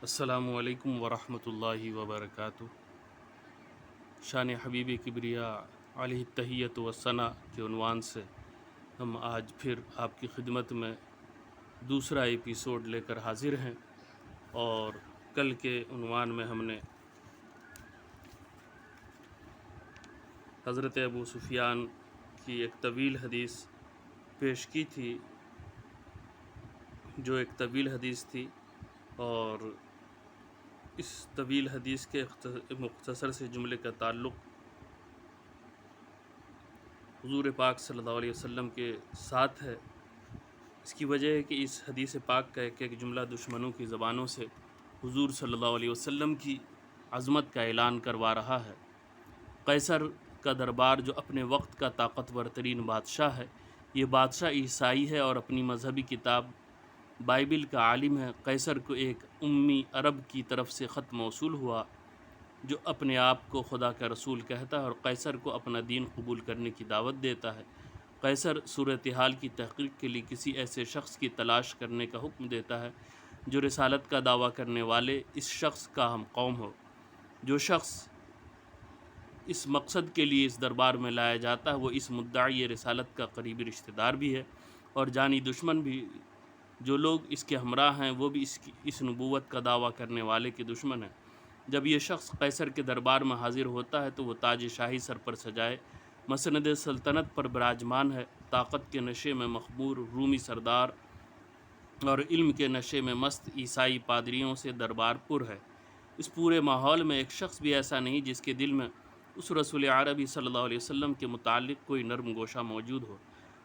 السلام علیکم ورحمۃ اللہ وبرکاتہ۔ شان حبیب کبریا علیہ التحیۃ والثناء کے عنوان سے ہم آج پھر آپ کی خدمت میں دوسرا ایپیسوڈ لے کر حاضر ہیں، اور کل کے عنوان میں ہم نے حضرت ابو سفیان کی ایک طویل حدیث پیش کی تھی، جو ایک طویل حدیث تھی، اور اس طویل حدیث کے مختصر سے جملے کا تعلق حضور پاک صلی اللہ علیہ وسلم کے ساتھ ہے۔ اس کی وجہ ہے کہ اس حدیث پاک کا ایک ایک جملہ دشمنوں کی زبانوں سے حضور صلی اللہ علیہ وسلم کی عظمت کا اعلان کروا رہا ہے۔ قیصر کا دربار، جو اپنے وقت کا طاقتور ترین بادشاہ ہے، یہ بادشاہ عیسائی ہے اور اپنی مذہبی کتاب بائبل کا عالم ہے۔ قیصر کو ایک امی عرب کی طرف سے خط موصول ہوا جو اپنے آپ کو خدا کا رسول کہتا ہے اور قیصر کو اپنا دین قبول کرنے کی دعوت دیتا ہے۔ قیصر صورتحال کی تحقیق کے لیے کسی ایسے شخص کی تلاش کرنے کا حکم دیتا ہے جو رسالت کا دعویٰ کرنے والے اس شخص کا ہم قوم ہو۔ جو شخص اس مقصد کے لیے اس دربار میں لایا جاتا ہے وہ اس مدعی رسالت کا قریبی رشتہ دار بھی ہے اور جانی دشمن بھی۔ جو لوگ اس کے ہمراہ ہیں وہ بھی اس نبوت کا دعویٰ کرنے والے کے دشمن ہیں۔ جب یہ شخص قیصر کے دربار میں حاضر ہوتا ہے تو وہ تاج شاہی سر پر سجائے مسند سلطنت پر براجمان ہے۔ طاقت کے نشے میں مخمور رومی سردار اور علم کے نشے میں مست عیسائی پادریوں سے دربار پر ہے۔ اس پورے ماحول میں ایک شخص بھی ایسا نہیں جس کے دل میں اس رسول عربی صلی اللہ علیہ وسلم کے متعلق کوئی نرم گوشہ موجود ہو۔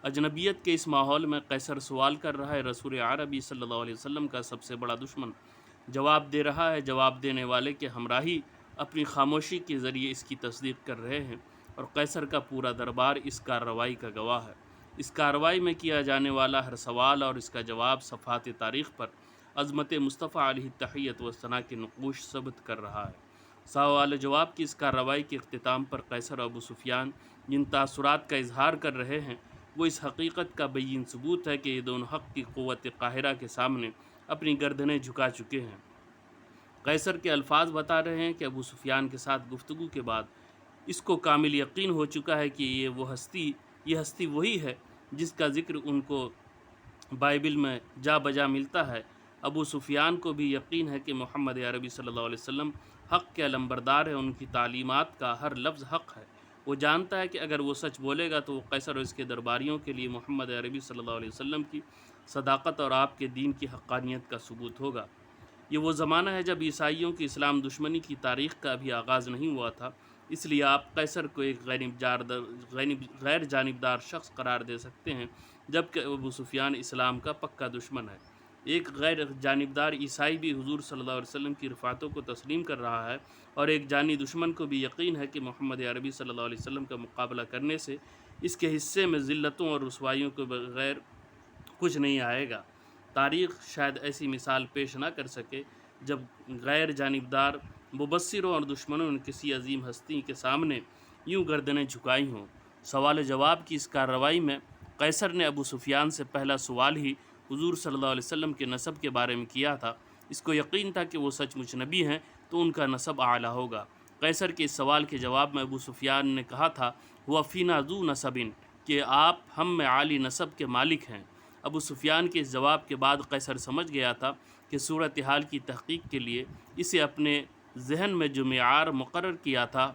اجنبیت کے اس ماحول میں قیصر سوال کر رہا ہے، رسول عربی صلی اللہ علیہ وسلم کا سب سے بڑا دشمن جواب دے رہا ہے۔ جواب دینے والے کے ہمراہی اپنی خاموشی کے ذریعے اس کی تصدیق کر رہے ہیں، اور قیصر کا پورا دربار اس کارروائی کا گواہ ہے۔ اس کارروائی میں کیا جانے والا ہر سوال اور اس کا جواب صفحات تاریخ پر عظمت مصطفیٰ علیہ التحیۃ والثناء کے نقوش ثبت کر رہا ہے۔ سوال جواب کی اس کارروائی کے اختتام پر قیصر اور ابو سفیان جن تاثرات کا اظہار کر رہے ہیں وہ اس حقیقت کا بین ثبوت ہے کہ یہ دونوں حق کی قوت قاہرہ کے سامنے اپنی گردنیں جھکا چکے ہیں۔ قیصر کے الفاظ بتا رہے ہیں کہ ابو سفیان کے ساتھ گفتگو کے بعد اس کو کامل یقین ہو چکا ہے کہ یہ ہستی وہی ہے جس کا ذکر ان کو بائبل میں جا بجا ملتا ہے۔ ابو سفیان کو بھی یقین ہے کہ محمد عربی صلی اللہ علیہ وسلم حق کے علمبردار ہے، ان کی تعلیمات کا ہر لفظ حق ہے۔ وہ جانتا ہے کہ اگر وہ سچ بولے گا تو وہ قیصر اور اس کے درباریوں کے لیے محمد عربی صلی اللہ علیہ وسلم کی صداقت اور آپ کے دین کی حقانیت کا ثبوت ہوگا۔ یہ وہ زمانہ ہے جب عیسائیوں کی اسلام دشمنی کی تاریخ کا ابھی آغاز نہیں ہوا تھا، اس لیے آپ قیصر کو ایک غیر جانبدار شخص قرار دے سکتے ہیں، جبکہ ابو سفیان اسلام کا پکا دشمن ہے۔ ایک غیر جانبدار عیسائی بھی حضور صلی اللہ علیہ وسلم کی رفعتوں کو تسلیم کر رہا ہے، اور ایک جانی دشمن کو بھی یقین ہے کہ محمد عربی صلی اللہ علیہ وسلم کا مقابلہ کرنے سے اس کے حصے میں ذلتوں اور رسوائیوں کے بغیر کچھ نہیں آئے گا۔ تاریخ شاید ایسی مثال پیش نہ کر سکے جب غیر جانبدار مبصروں اور دشمنوں نے کسی عظیم ہستی کے سامنے یوں گردنیں جھکائی ہوں۔ سوال جواب کی اس کارروائی میں قیصر نے ابو سفیان سے پہلا سوال ہی حضور صلی اللہ علیہ وسلم کے نسب کے بارے میں کیا تھا۔ اس کو یقین تھا کہ وہ سچ مچ نبی ہیں تو ان کا نسب اعلیٰ ہوگا۔ قیصر کے اس سوال کے جواب میں ابو سفیان نے کہا تھا، ہوا فینا ذو نسب، کہ آپ ہم میں عالی نسب کے مالک ہیں۔ ابو سفیان کے اس جواب کے بعد قیصر سمجھ گیا تھا کہ صورتحال کی تحقیق کے لیے اسے اپنے ذہن میں جو معیار مقرر کیا تھا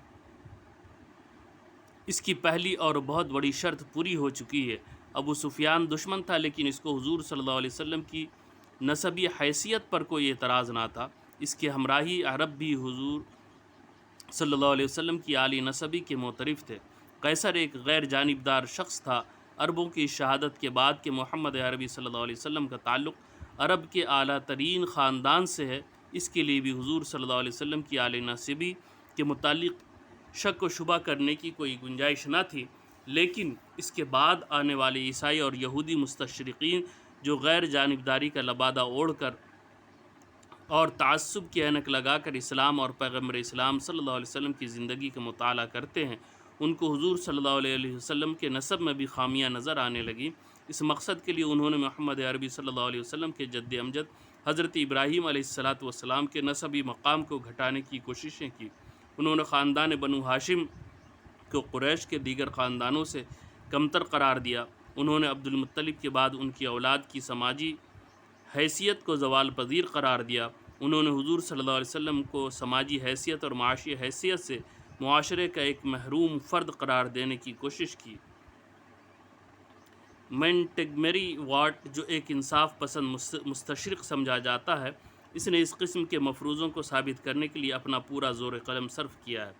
اس کی پہلی اور بہت بڑی شرط پوری ہو چکی ہے۔ ابو سفیان دشمن تھا، لیکن اس کو حضور صلی اللہ علیہ وسلم کی نسبی حیثیت پر کوئی اعتراض نہ تھا۔ اس کے ہمراہی عرب بھی حضور صلی اللہ علیہ وسلم کی عالی نسبی کے معترف تھے۔ قیصر ایک غیر جانبدار شخص تھا۔ عربوں کی شہادت کے بعد کہ محمد عربی صلی اللہ علیہ وسلم کا تعلق عرب کے اعلیٰ ترین خاندان سے ہے، اس کے لیے بھی حضور صلی اللہ علیہ وسلم کی عالی نسبی کے متعلق شک و شبہ کرنے کی کوئی گنجائش نہ تھی۔ لیکن اس کے بعد آنے والے عیسائی اور یہودی مستشرقین جو غیر جانبداری کا لبادہ اوڑھ کر اور تعصب کی اینک لگا کر اسلام اور پیغمبر اسلام صلی اللہ علیہ وسلم کی زندگی کا مطالعہ کرتے ہیں، ان کو حضور صلی اللہ علیہ وسلم کے نسب میں بھی خامیاں نظر آنے لگیں۔ اس مقصد کے لیے انہوں نے محمد عربی صلی اللہ علیہ وسلم کے جد امجد حضرت ابراہیم علیہ السلام کے نسبی مقام کو گھٹانے کی کوششیں کی۔ انہوں نے خاندان بنو ہاشم کو قریش کے دیگر خاندانوں سے کمتر قرار دیا۔ انہوں نے عبد المطلب کے بعد ان کی اولاد کی سماجی حیثیت کو زوال پذیر قرار دیا۔ انہوں نے حضور صلی اللہ علیہ وسلم کو سماجی حیثیت اور معاشی حیثیت سے معاشرے کا ایک محروم فرد قرار دینے کی کوشش کی۔ مینٹگمری واٹ، جو ایک انصاف پسند مستشرق سمجھا جاتا ہے، اس نے اس قسم کے مفروضوں کو ثابت کرنے کے لیے اپنا پورا زور قلم صرف کیا ہے۔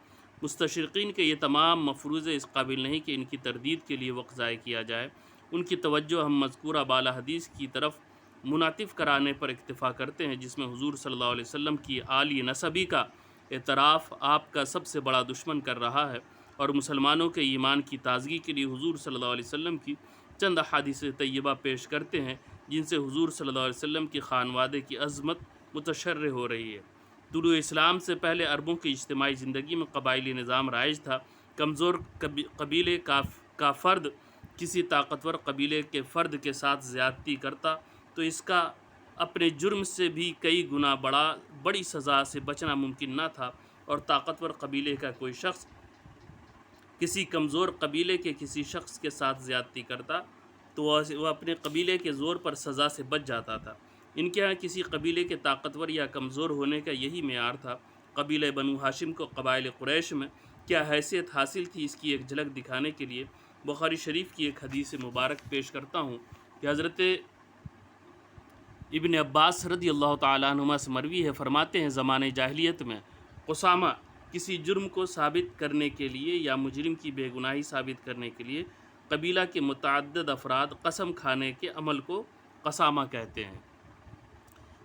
مستشرقین کے یہ تمام مفروضے اس قابل نہیں کہ ان کی تردید کے لیے وقت ضائع کیا جائے۔ ان کی توجہ ہم مذکورہ بالا حدیث کی طرف منعطف کرانے پر اکتفا کرتے ہیں، جس میں حضور صلی اللہ علیہ وسلم کی عالی نسبی کا اعتراف آپ کا سب سے بڑا دشمن کر رہا ہے، اور مسلمانوں کے ایمان کی تازگی کے لیے حضور صلی اللہ علیہ وسلم کی چند احادیث طیبہ پیش کرتے ہیں، جن سے حضور صلی اللہ علیہ وسلم کی خانوادے کی عظمت متشرح ہو رہی ہے۔ طلوع اسلام سے پہلے عربوں کی اجتماعی زندگی میں قبائلی نظام رائج تھا۔ کمزور قبیلے کا فرد کسی طاقتور قبیلے کے فرد کے ساتھ زیادتی کرتا تو اس کا اپنے جرم سے بھی کئی گنا بڑی سزا سے بچنا ممکن نہ تھا، اور طاقتور قبیلے کا کوئی شخص کسی کمزور قبیلے کے کسی شخص کے ساتھ زیادتی کرتا تو وہ اپنے قبیلے کے زور پر سزا سے بچ جاتا تھا۔ ان کے ہاں کسی قبیلے کے طاقتور یا کمزور ہونے کا یہی معیار تھا۔ قبیلہ بنو ہاشم کو قبائل قریش میں کیا حیثیت حاصل تھی، اس کی ایک جھلک دکھانے کے لیے بخاری شریف کی ایک حدیث مبارک پیش کرتا ہوں کہ حضرت ابن عباس رضی اللہ تعالیٰ عنہما سے مروی ہے، فرماتے ہیں زمانۂ جاہلیت میں قسامہ کسی جرم کو ثابت کرنے کے لیے یا مجرم کی بے گناہی ثابت کرنے کے لیے قبیلہ کے متعدد افراد قسم کھانے کے عمل کو قسامہ کہتے ہیں۔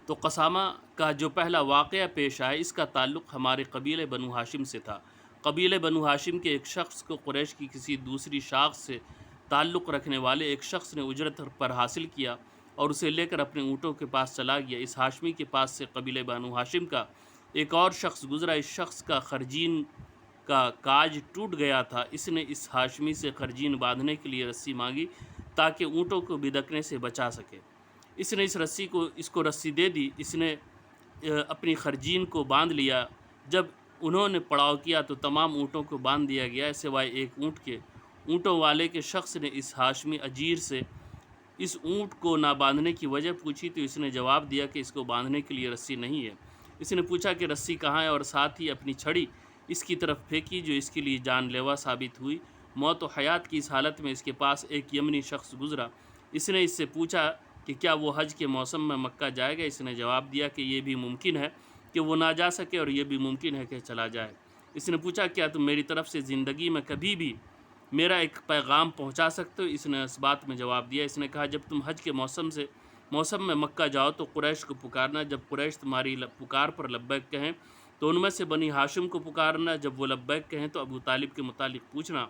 تو قسامہ کا جو پہلا واقعہ پیش آیا، اس کا تعلق ہمارے قبیلہ بنو ہاشم سے تھا۔ قبیلہ بنو ہاشم کے ایک شخص کو قریش کی کسی دوسری شاخ سے تعلق رکھنے والے ایک شخص نے اجرت پر حاصل کیا اور اسے لے کر اپنے اونٹوں کے پاس چلا گیا۔ اس ہاشمی کے پاس سے قبیلہ بنو ہاشم کا ایک اور شخص گزرا۔ اس شخص کا خرجین کا کاج ٹوٹ گیا تھا۔ اس نے اس ہاشمی سے خرجین باندھنے کے لیے رسی مانگی تاکہ اونٹوں کو بدکنے سے بچا سکے۔ اس نے اس کو رسی دے دی۔ اس نے اپنی خرجین کو باندھ لیا۔ جب انہوں نے پڑاؤ کیا تو تمام اونٹوں کو باندھ دیا گیا سوائے ایک اونٹ کے۔ اونٹوں والے کے شخص نے اس ہاشمی اجیر سے اس اونٹ کو نہ باندھنے کی وجہ پوچھی تو اس نے جواب دیا کہ اس کو باندھنے کے لیے رسی نہیں ہے۔ اس نے پوچھا کہ رسی کہاں ہے، اور ساتھ ہی اپنی چھڑی اس کی طرف پھینکی جو اس کے لیے جان لیوا ثابت ہوئی۔ موت و حیات کی اس حالت میں اس کے پاس ایک یمنی شخص گزرا۔ اس نے اس سے پوچھا کہ کیا وہ حج کے موسم میں مکہ جائے گا؟ اس نے جواب دیا کہ یہ بھی ممکن ہے کہ وہ نہ جا سکے اور یہ بھی ممکن ہے کہ چلا جائے۔ اس نے پوچھا کیا تم میری طرف سے زندگی میں کبھی بھی میرا ایک پیغام پہنچا سکتے ہو؟ اس نے اس بات میں جواب دیا۔ اس نے کہا جب تم حج کے موسم میں مکہ جاؤ تو قریش کو پکارنا، جب قریش تمہاری پکار پر لبیک کہیں تو ان میں سے بنی ہاشم کو پکارنا، جب وہ لبیک کہیں تو ابو طالب کے متعلق پوچھنا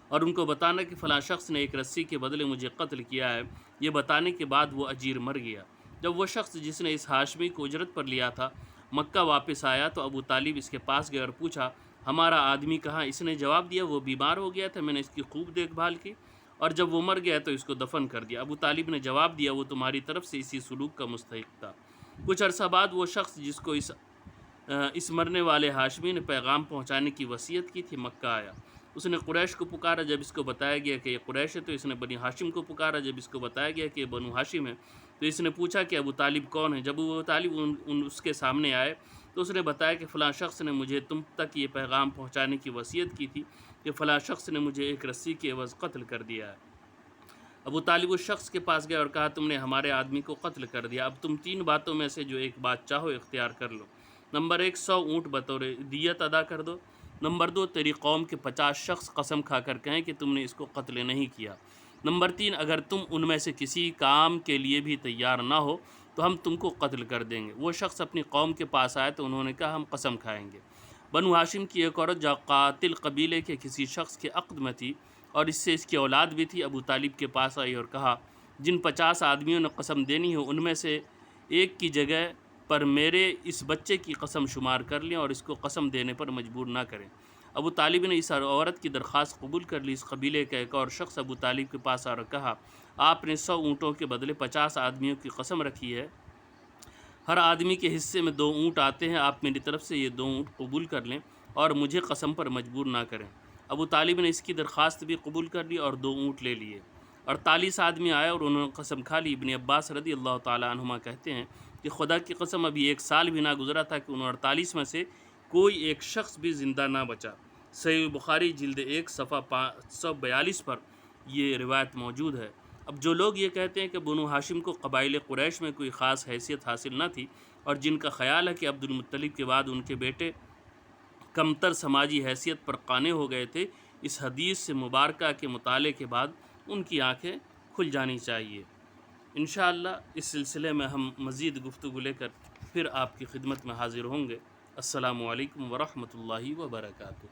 اور ان کو بتانا کہ فلاں شخص نے ایک رسی کے بدلے مجھے قتل کیا ہے۔ یہ بتانے کے بعد وہ اجیر مر گیا۔ جب وہ شخص جس نے اس ہاشمی کو اجرت پر لیا تھا مکہ واپس آیا تو ابو طالب اس کے پاس گئے اور پوچھا ہمارا آدمی کہاں؟ اس نے جواب دیا وہ بیمار ہو گیا تھا، میں نے اس کی خوب دیکھ بھال کی اور جب وہ مر گیا تو اس کو دفن کر دیا۔ ابو طالب نے جواب دیا وہ تمہاری طرف سے اسی سلوک کا مستحق تھا۔ کچھ عرصہ بعد وہ شخص جس کو اس مرنے والے ہاشمی نے پیغام پہنچانے کی وصیت کی تھی مکہ آیا۔ اس نے قریش کو پکارا، جب اس کو بتایا گیا کہ یہ قریش ہے تو اس نے بنی ہاشم کو پکارا۔ جب اس کو بتایا گیا کہ یہ بنو ہاشم ہے تو اس نے پوچھا کہ ابو طالب کون ہے؟ جب ابو طالب اس کے سامنے آئے تو اس نے بتایا کہ فلاں شخص نے مجھے تم تک یہ پیغام پہنچانے کی وصیت کی تھی کہ فلاں شخص نے مجھے ایک رسی کے عوض قتل کر دیا ہے۔ ابو طالب اس شخص کے پاس گئے اور کہا تم نے ہمارے آدمی کو قتل کر دیا، اب تم 3 باتوں میں سے جو ایک بات چاہو اختیار کر لو۔ نمبر 1 100 اونٹ بطور دیت ادا کر دو۔ نمبر 2 تیری قوم کے 50 شخص قسم کھا کر کہیں کہ تم نے اس کو قتل نہیں کیا۔ نمبر 3 اگر تم ان میں سے کسی کام کے لیے بھی تیار نہ ہو تو ہم تم کو قتل کر دیں گے۔ وہ شخص اپنی قوم کے پاس آئے تو انہوں نے کہا ہم قسم کھائیں گے۔ بنو ہاشم کی ایک عورت جو قاتل قبیلے کے کسی شخص کے عقد میں تھی اور اس سے اس کی اولاد بھی تھی، ابو طالب کے پاس آئی اور کہا جن 50 آدمیوں نے قسم دینی ہو ان میں سے ایک کی جگہ پر میرے اس بچے کی قسم شمار کر لیں اور اس کو قسم دینے پر مجبور نہ کریں۔ ابو طالب نے اس عورت کی درخواست قبول کر لی۔ اس قبیلے کا ایک اور شخص ابو طالب کے پاس آ کر کہا آپ نے 100 اونٹوں کے بدلے 50 آدمیوں کی قسم رکھی ہے، ہر آدمی کے حصے میں 2 اونٹ آتے ہیں، آپ میری طرف سے یہ 2 اونٹ قبول کر لیں اور مجھے قسم پر مجبور نہ کریں۔ ابو طالب نے اس کی درخواست بھی قبول کر لی اور 2 اونٹ لے لیے۔ 48 آدمی آئے اور انہوں نے قسم کھا لی۔ ابن عباس رضی اللہ تعالیٰ عنہما کہتے ہیں کہ خدا کی قسم ابھی 1 سال بھی نہ گزرا تھا کہ ان 48 میں سے کوئی ایک شخص بھی زندہ نہ بچا۔ صحیح بخاری جلد 1 صفحہ 542 پر یہ روایت موجود ہے۔ اب جو لوگ یہ کہتے ہیں کہ بنو ہاشم کو قبائل قریش میں کوئی خاص حیثیت حاصل نہ تھی اور جن کا خیال ہے کہ عبد المطلب کے بعد ان کے بیٹے کمتر سماجی حیثیت پر قانے ہو گئے تھے، اس حدیث سے مبارکہ کے مطالعے کے بعد ان کی آنکھیں کھل جانی چاہیے۔ انشاءاللہ اس سلسلے میں ہم مزید گفتگو لے کر پھر آپ کی خدمت میں حاضر ہوں گے۔ السلام علیکم ورحمۃ اللہ وبرکاتہ۔